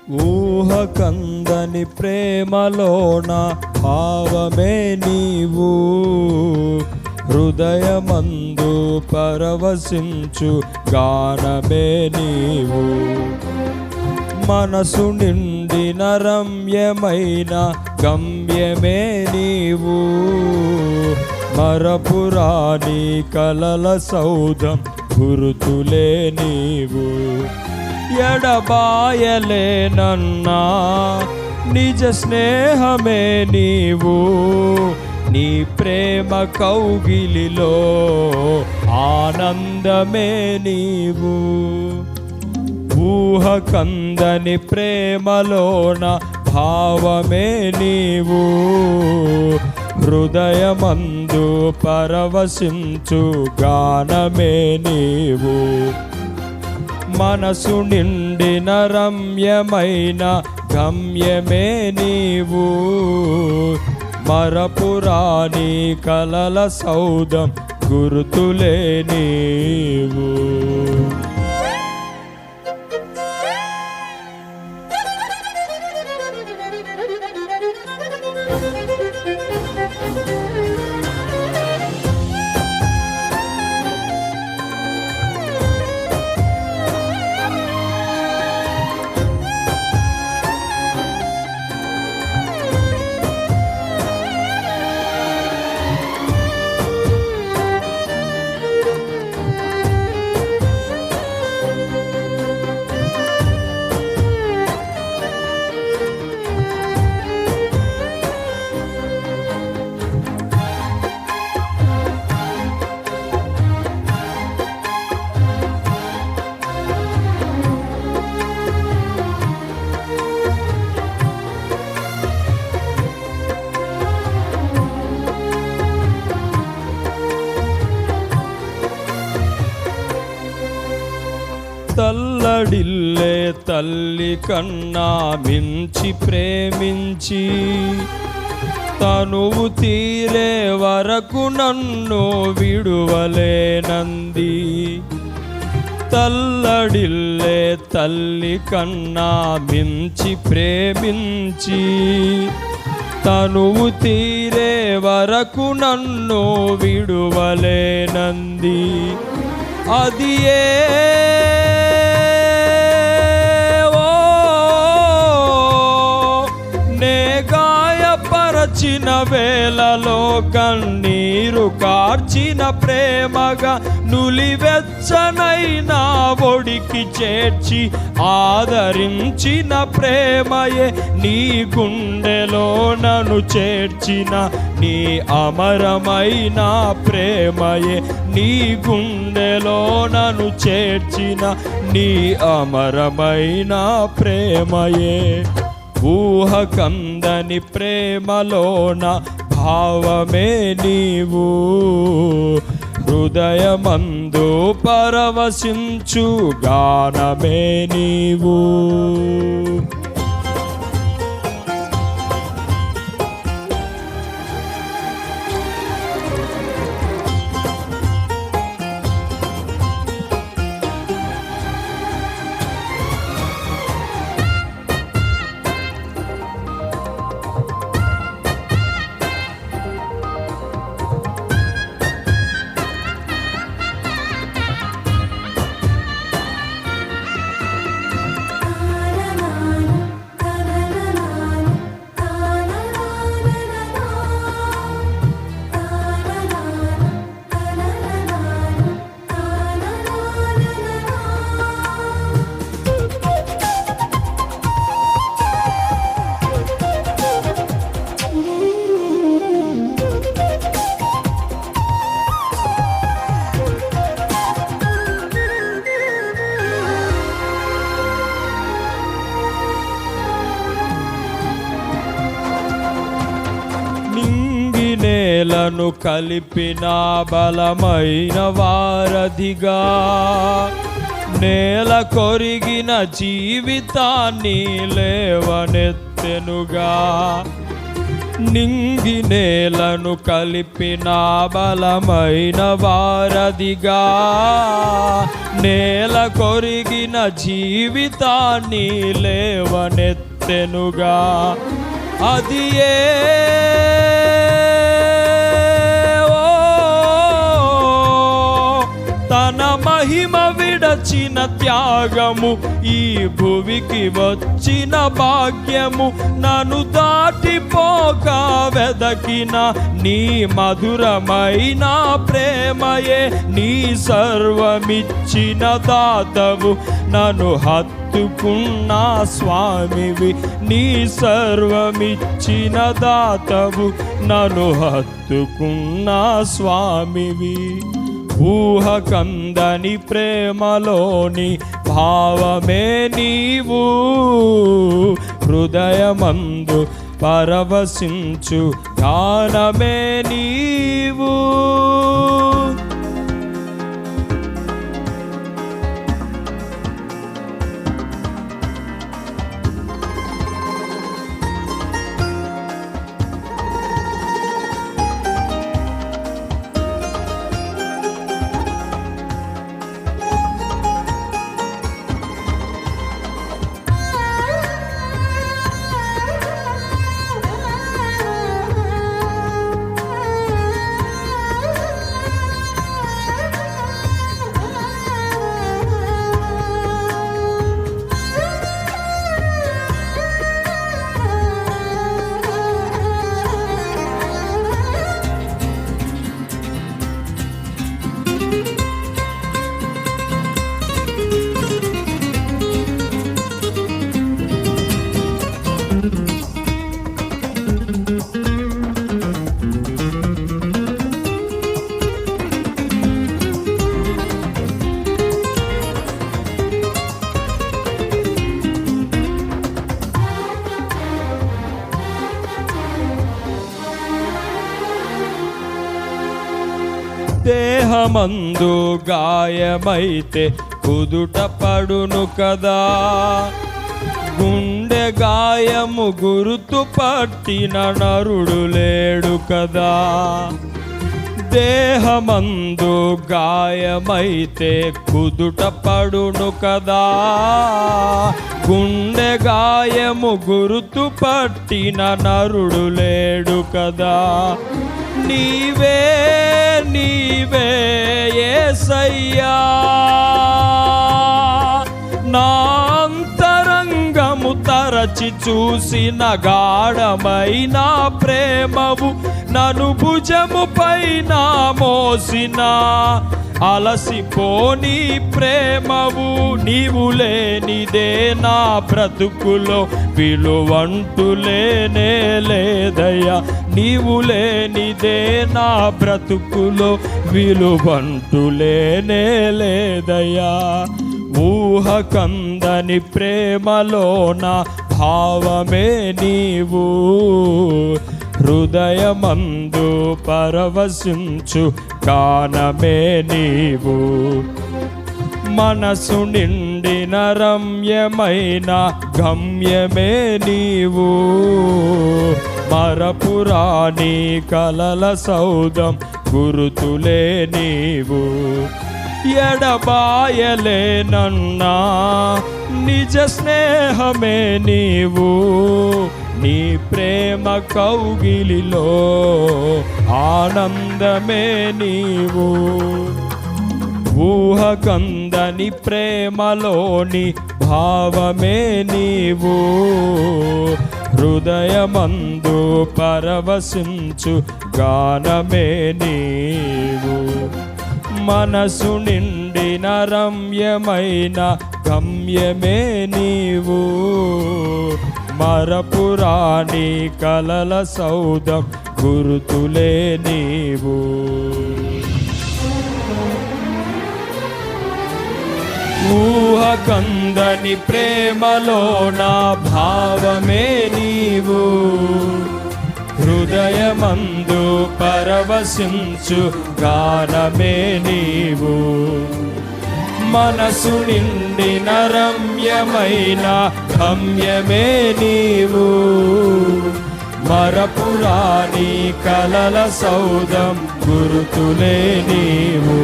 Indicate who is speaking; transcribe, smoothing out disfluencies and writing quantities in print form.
Speaker 1: ఊహకందని ప్రేమలోన భావమే నీవు, హృదయమందు పరవశించు గానమే నీవు. మనసు నిండిన రమ్యమైన గమ్యమే నీవు, మరపురాని కలల సౌధం గురుతులే నీవు. ఎడబాయలేనన్నా నిజ స్నేహమే నీవు, నీ ప్రేమ కౌగిలిలో ఆనందమే నీవు. ఊహకందని ప్రేమలోన భావమే నీవు, హృదయమందు పరవశించు గానమే నీవు. మనసు నిండిన రమ్యమైన గమ్యమే నీవు, మరపురాని కలల సౌధం గుర్తులే నీవు. తల్లడిల్లే తల్లి కన్నా మించి ప్రేమించి, తనువు తీరే వరకు నన్ను విడువలేనంది. తల్లడిల్లే తల్లి కన్నా మించి ప్రేమించి, తనువు తీరే వరకు నన్ను విడువలేనంది. అది గాయపరచిన వేళలో కన్నీరు కార్చిన ప్రేమగా నులివెచ్చనైనా ఒడికి చేర్చి ఆదరించిన ప్రేమయే, నీ గుండెలో నన్ను చేర్చిన నీ అమరమైన ప్రేమయే, నీ గుండెలో నన్ను చేర్చిన నీ అమరమైన ప్రేమయే. ఊహకందని ప్రేమలోన భావమే నీవు, హృదయమందు పరవశించు గానమే నీవు. నేలను కలిపిన బలమైన వారధిగా, నేల కొరిగిన జీవితాన్ని లేవనెత్తెనుగా. నింగి నేలను కలిపిన బలమైన వారధిగా, నేల కొరిగిన జీవితాన్ని లేవనెత్తెనుగా. అది తన మహిమ విడచిన త్యాగము, ఈ భువికి వచ్చిన భాగ్యము. నన్ను దాటిపోక వెదకిన నీ మధురమైన ప్రేమయే, నీ సర్వమిచ్చిన దాతవు. నన్ను హత్తుకున్న స్వామివి, నీ సర్వమిచ్చిన దాతవు. నన్ను హత్తుకున్న స్వామివి. ఊహకందని ప్రేమలోని భావమే నీవు, హృదయమందు పరవశించు గానమే నీవు. దేహమందు గాయమైతే కుదుట పడును కదా, గుండె గాయము గుర్తు పట్టిన నరుడు లేడు కదా. దేహమందు గాయమైతే కుదుట పడును కదా, గుండె గాయము గుర్తు పట్టిన నరుడు లేడు కదా. నీవే నీవే యేసయ్యా, నా అంతరంగము తరచి చూసిన గాఢమైన ప్రేమవు. నన్ను భుజము పైన మోసిన అలసిపోని ప్రేమవు. నీవు లేనిదే నా బ్రతుకులో విలువంటూ లేనే లేదయ్యా. నీవు లేనిదే నా బ్రతుకులో విలువంటూ లేనే లేదయ్యా. ఊహకందని ప్రేమలోన భావమే నీవు, హృదయమందు పరవశించు గానమే నీవు. మనసు నిండిన రమ్యమైన గమ్యమే నీవు, మరపురాని కలల సౌధం గురుతులే నీవు. ఎడబాయలేనన్నా నిజ స్నేహమే నీవు, నీ ప్రేమ కౌగిలిలో ఆనందమే నీవు. ఊహకందని ప్రేమలోని భావమే నీవు, హృదయమందు పరవశించు గానమే నీవు. మనసు నిండిన రమ్యమైన గమ్యమే నీవు, మరపురాని కలల సౌధం గురుతులే నీవు. ఊహకందని ప్రేమలోన భావమే నీవు, హృదయమందు పరవశించు గానమే నీవు. మనసు నిండిన రమ్యమైన గమ్యమే నీవు, మరపురాని కలల సౌధం గురుతులే నీవు.